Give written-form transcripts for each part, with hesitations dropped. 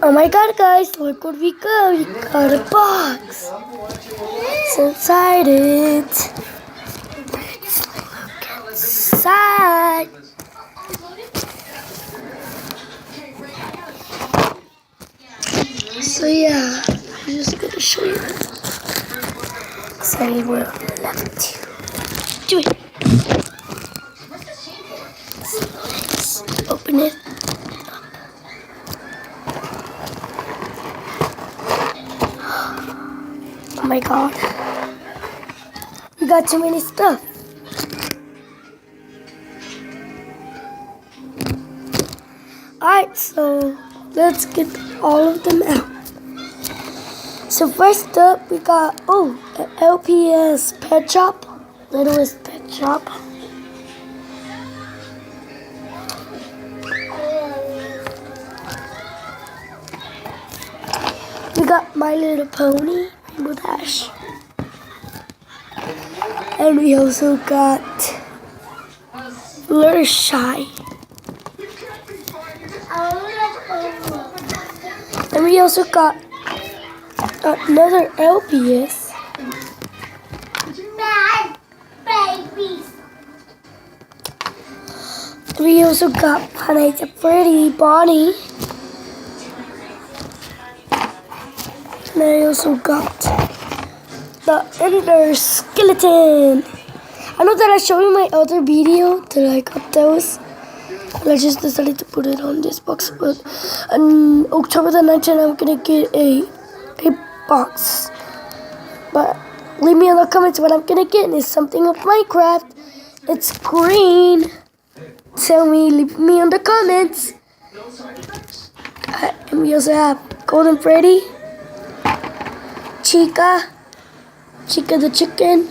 Oh my god, guys, look what we got. We got a box. So excited. Let's look inside. So yeah, I'm just gonna show you. Say we're left. Do it. So let's open it. Oh my god. We got too many stuff. Alright, so let's get all of them out. So first up, we got, an LPS Pet Shop. Littlest Pet Shop. We got My Little Pony, Rainbow Dash. And we also got Fluttershy. And we also got another LPS. We also got Pineapple Freddy Bonnie. And I also got the Ender Skeleton. I know that I showed you my other video that I got those. But I just decided to put it on this box. But on October the 19th, I'm gonna get a box. But leave me in the comments what I'm gonna get. And it's something of Minecraft. It's green. Tell me, leave me in the comments. And we also have Golden Freddy, Chica the chicken,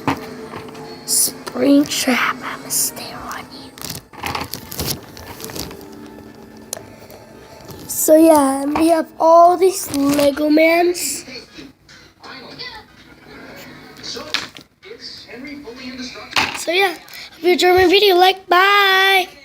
Springtrap. I'ma stare on you. So yeah, and we have all these Lego Mans. So yeah, hope you enjoyed my video. Bye.